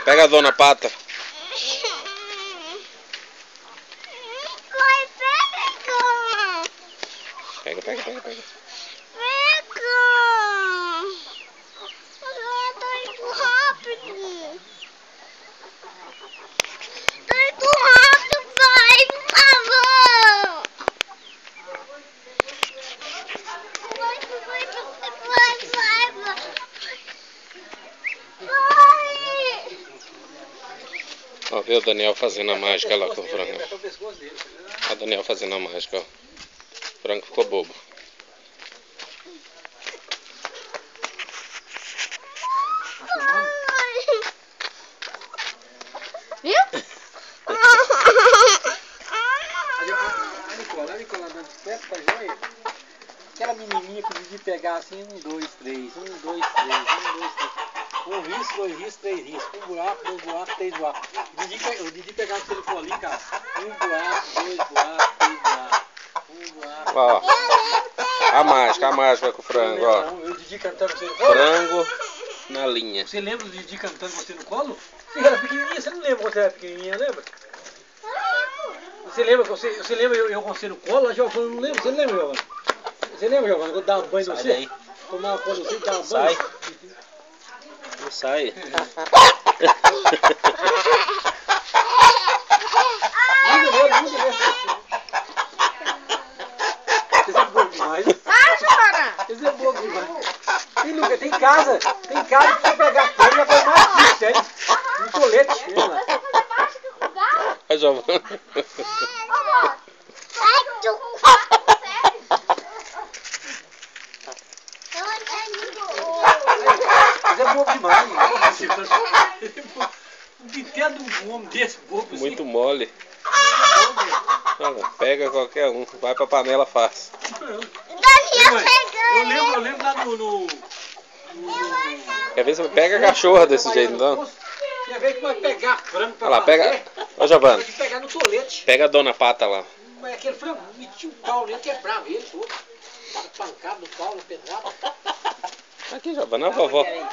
Pega a dona Pata. Pega. Pega! Tá indo rápido! Tá indo rápido, pai! Por favor! Ó, vê o Daniel fazendo a mágica lá com o frango. Ó, o Daniel fazendo a mágica, ó. O frango ficou bobo. Viu? A Nicola dando certo, tá joia? Aquela menininha que o Didi pegar assim, 1, 2, 3, 1, 2, 3, 1, 2, 3. 1 risco, 2 riscos, 3 riscos. 1 buraco, 2 buracos, 3 buracos. O Didi pegava se ele for ali, cara. 1 buraco, 2 buracos, 3 buracos. 1 buraco. Ó, a mágica com o frango, ó. O Didi cantando você no colo? Frango na linha. Você lembra do Didi cantando você no colo? Você era pequenininha, você não lembra quando você era pequenininha, lembra? Você lembra eu com você no colo? A Giovana não lembra? Você não lembra, Giovana? Você lembra, Giovana, quando eu dava banho em você? Daí. Tomava conta de você e dava banho? Não sai. Muda mesmo. Você é bobo demais. Você é bobo demais. Tem casa pra você pegar a câmera, vai mais difícil, hein? Um tolete. A Giovana. Mas é bobo demais. O que tem de um homem desse bobo assim? Muito mole. Olha, pega qualquer um. Vai pra panela fácil. Eu lembro lá no... Quer ver se pega a cachorra desse jeito, então? Quer ver que vai pegar frango pra Olha lá, fazer? pega. Ô, Giovana. Tem que pegar no tolete. Pega a dona Pata lá. Mas aquele frango metia um pau nele, quebrava ele todo. Pancado no pau, na pedrada. Aqui, Giovana, a vovó. Pega!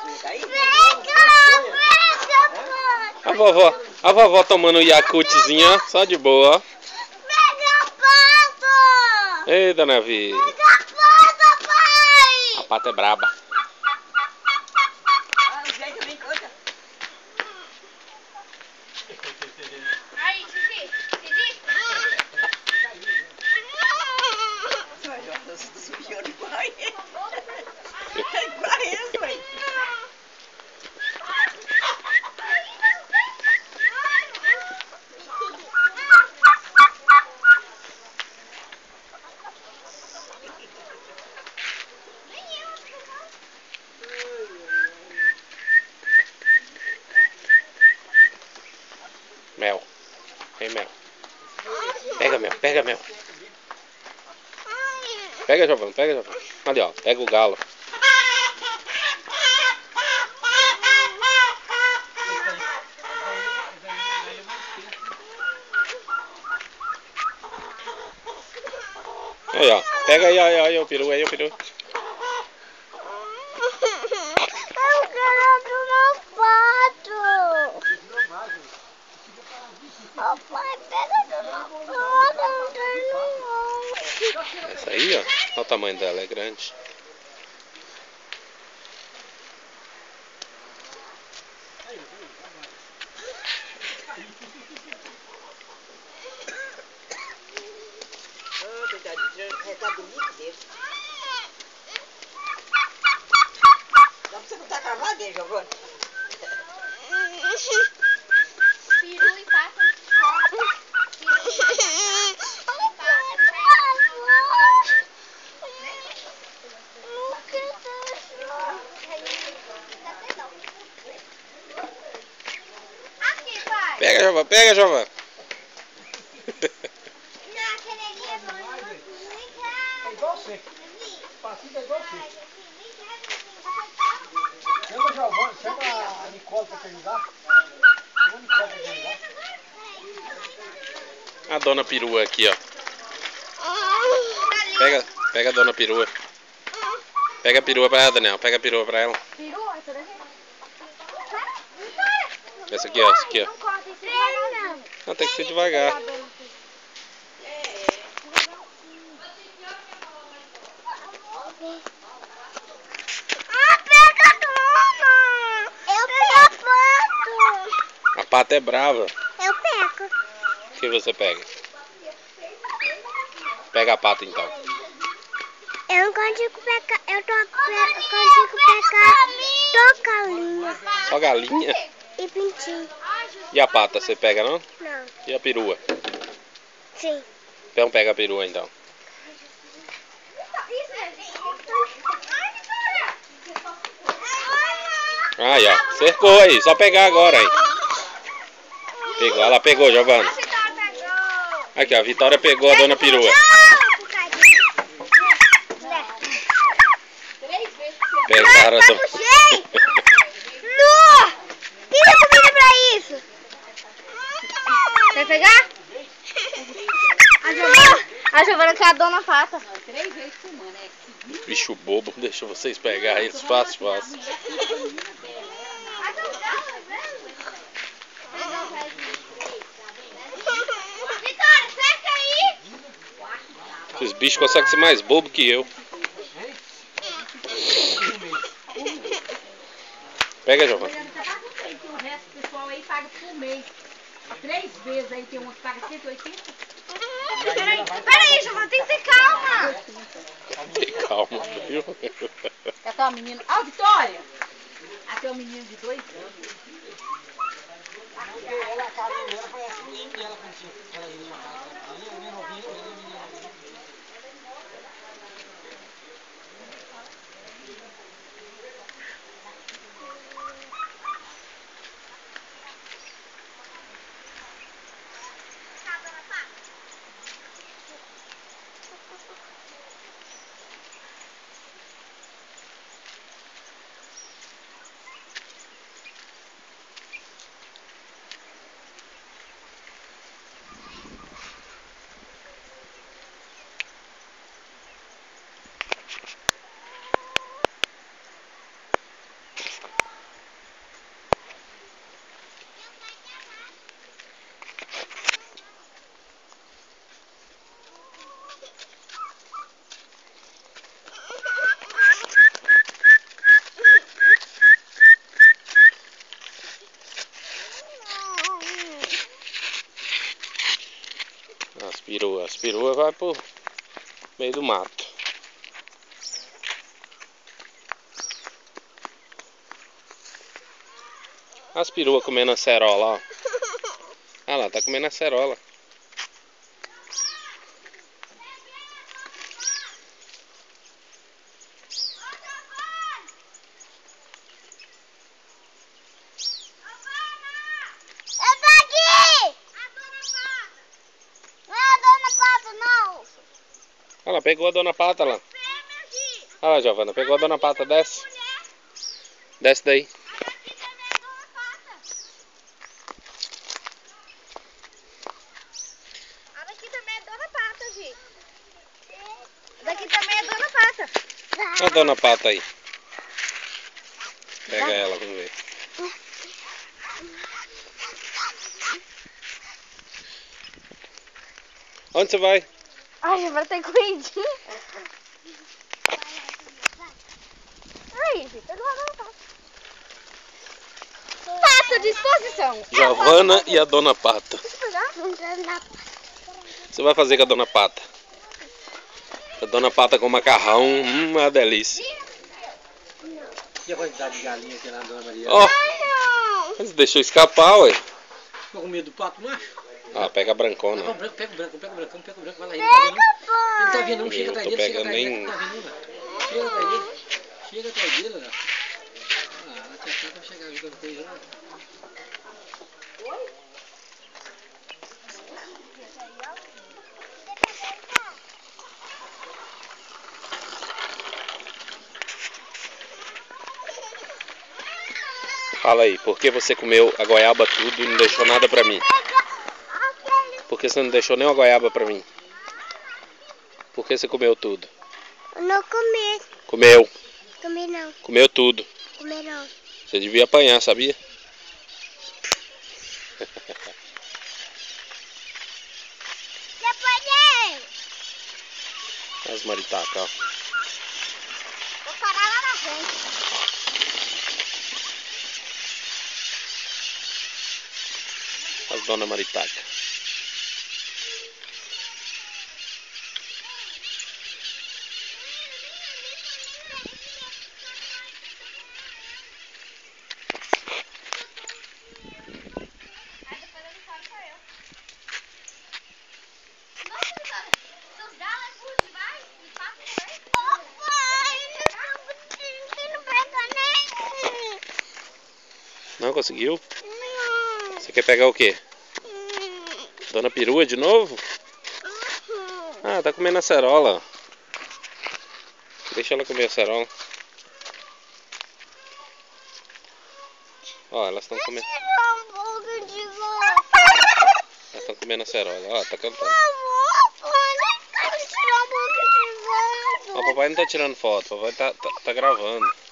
A vovó tomando um Yakutzinho, ó, só de boa, ó. Pega a pata! Ei, dona Vi. Pega a pata, pai! A Pata é braba. Aí, Didi! Mel. Vem, Mel. Pega, Mel. Pega, Mel. Pega, Giovana. Ali, ó. Pega o galo. Aí, ó. Pega aí, o peru, Eu quero do meu pato! Ô pai, pega do meu pato, não tenho não. Essa aí, ó. Olha o tamanho dela, é grande. Recado bonito dele. Dá pra você botar cravado dele, Giovana? Peru e pato. Pega, Giovana. É igual você. Passinho é igual você. Chama a Giovana, chama a Nicole pra te ajudar. Chama a Nicole pra te ajudar. A dona perua aqui, ó. Pega a dona perua. Pega a perua pra ela, Daniel. Pega a perua pra ela. Peru, essa daqui? Essa aqui, ó. Essa aqui, ó. Não corta isso devagar. Não, tem que ser devagar. Ah, pega a dona! Eu pego a pata. A pata é brava. Eu pego. O que você pega? Pega a pata então. Eu não consigo pegar. Consigo pegar só galinha. Só galinha? E pintinho. E a pata, você pega não? Não. E a perua? Sim. Então pega a perua então. Aí, ó. Cercou aí. Só pegar agora aí. Pegou. Ela pegou, Giovana. Aqui, ó. A Vitória pegou a dona perua. Pegaram a dona. Não! Tira comida pra isso! Quer pegar? A Giovana quer a dona pata. Bicho bobo. Deixa vocês pegar eles fácil, fácil. Vitória, cerca aí! Esses bichos conseguem ser mais bobo que eu. Pega, Giovana. O resto do pessoal aí paga por mês. 3 vezes aí tem uma que paga 180. Peraí, Giovana, tem que ter calma. Tem calma, viu? Essa é uma menina. Ah, Vitória! Aqui é um menino de 2 anos. Ela, a casa dela foi assim, e ela contigo. Ela ia na casa. Ela novinha. As peruas vai pro meio do mato. As peruas comendo a cerola, ó. Ah lá, tá comendo a cerola. Eu tô aqui! Não é a dona pata, não. Ah lá, pegou a dona pata lá. Ah lá, Giovana, pegou a dona pata, desce. Desce daí. A daqui também é dona pata, Gi. Daqui também é dona pata. Olha a dona pata aí. Pega ela, vamos ver. Onde você vai? Ai, já vai ter corridinha. Aí, Gi, pegou a dona pata. Pata de exposição. Giovana e a dona pata. Deixa eu pegar. Dona pata. Você vai fazer com a dona pata? A dona pata com macarrão, é uma delícia. E a quantidade de galinha que lá na Dona Maria? Ó, Não. mas deixou escapar, ué. Ficou com medo do pato macho? Ah, pega a brancona. Não, pega o branco. Vai lá, ele tá vendo. Ele tá vendo, não, chega Eu atrás tô dele, pegando nem- tá vendo, não. Chega atrás dele, ó. Ah, ela tinha pra chegar ali quando fez, ó. Fala aí, por que você comeu a goiaba tudo e não deixou nada pra mim? Por que você não deixou nem uma goiaba pra mim? Por que você comeu tudo? Não comi. Comeu. Comi não. Comeu tudo. Comi não. Você devia apanhar, sabia? Depois dele. As maritacas, ó. Vou parar lá na frente. As dona maritaca. Não conseguiu? Você quer pegar o quê? Dona Perua de novo? Ah, tá comendo a cerola. Deixa ela comer a cerola. Ó, elas estão comendo. Elas estão comendo a cerola. Ó, tá cantando. Ó, papai não tá tirando foto, papai tá gravando.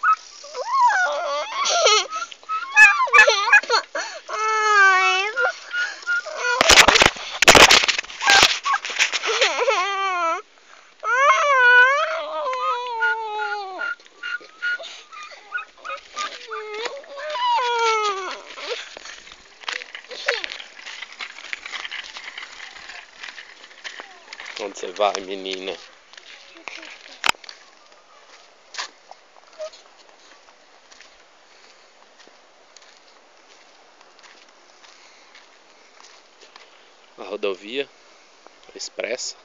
Onde você vai, menina? A rodovia expressa.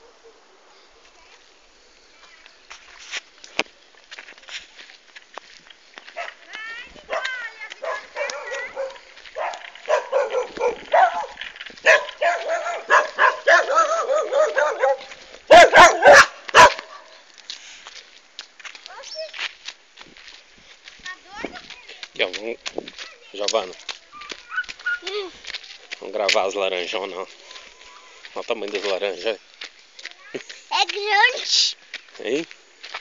Aqui, ó, vamos, Giovana. Vamos gravar as laranjonas, ó. Olha o tamanho das laranjas. É grande. Hein?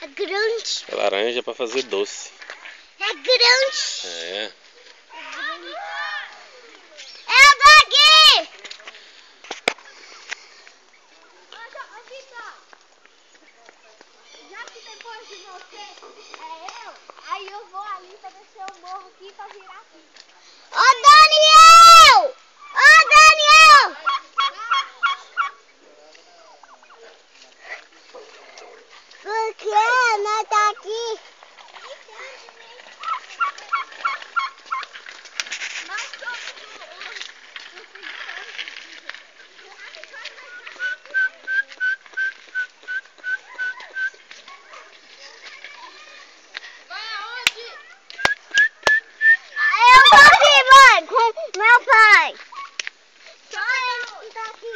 É grande. É laranja pra fazer doce. É grande. É. É daqui. Já que depois de você é eu, aí eu vou ali pra descer o morro aqui pra virar aqui. Ô Daniel! Ô Daniel! Por que não tá aqui? Eu vou aqui, mãe, com meu pai. Só ele que tá aqui.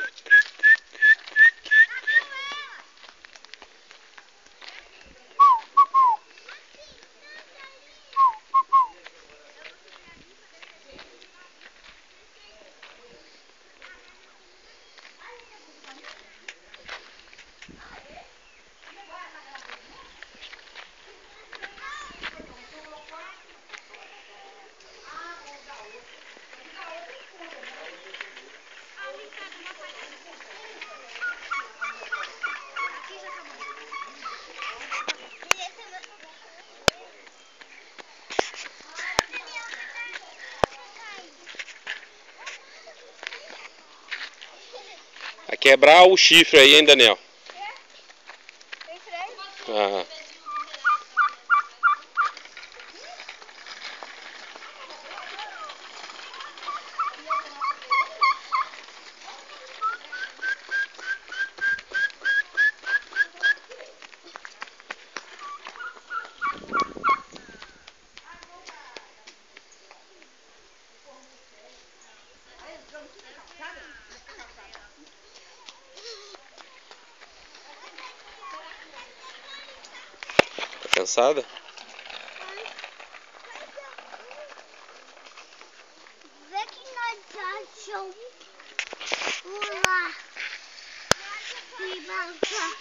Vai quebrar o chifre aí, hein, Daniel? Ah. Tá cansada? Vê que nós achamos lá e bancar.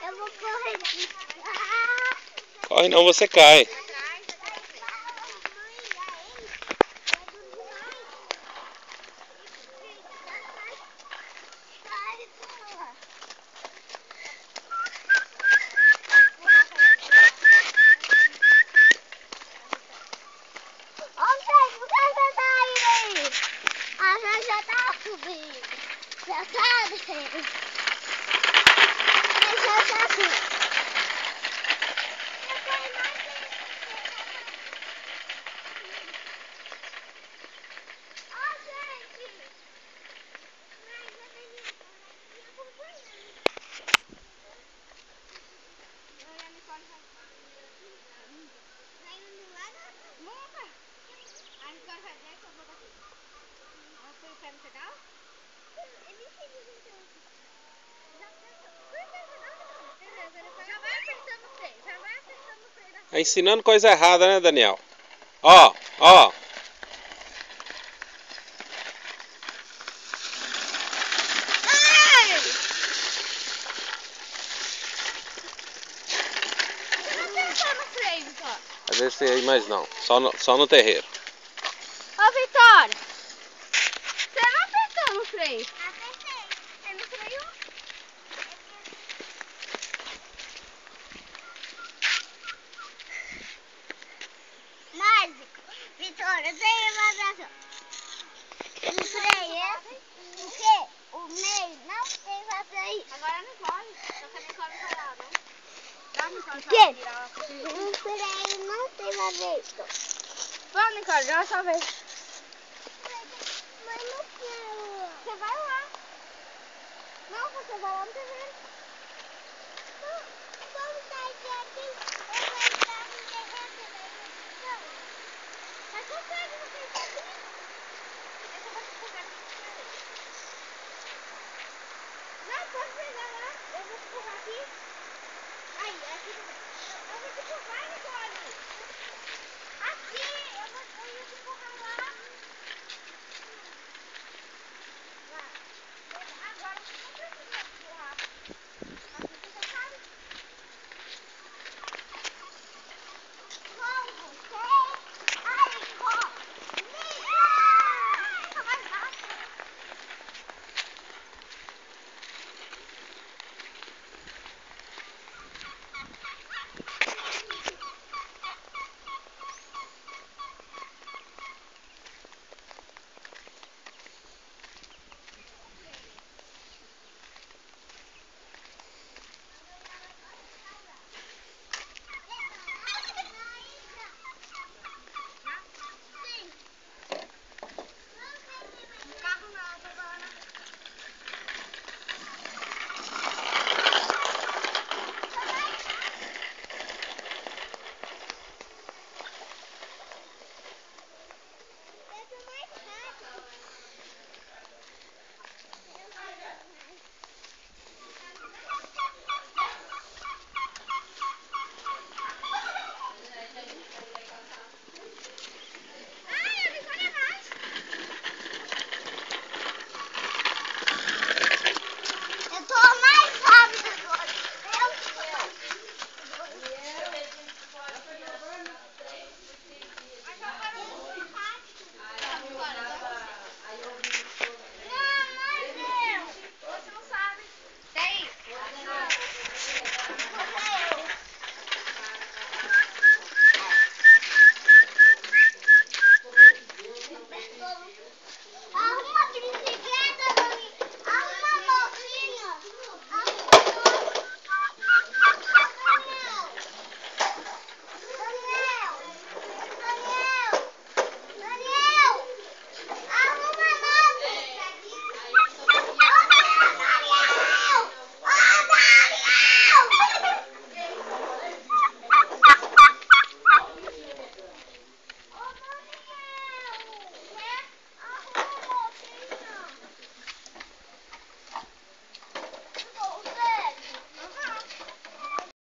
Eu vou correr aqui. Corre não, você cai. Ela já tá subindo. Já tá descendo. Ela já tá subindo. Tá ensinando coisa errada, né, Daniel? Ó, ó. Vai descer aí, mas não. Só no terreiro. Ô, Vitória, você não apertou no freio? Apertei. Você não freio? Mágico. Vitória, tem vazão. O freio é porque o meio não tem vazão aí. Agora não pode. Só que nem pode falar, não? O freio não tem vazão. Vamos, Nicole, dá só ver. Mas não quero. Você vai lá. Não, você vai lá no terreno.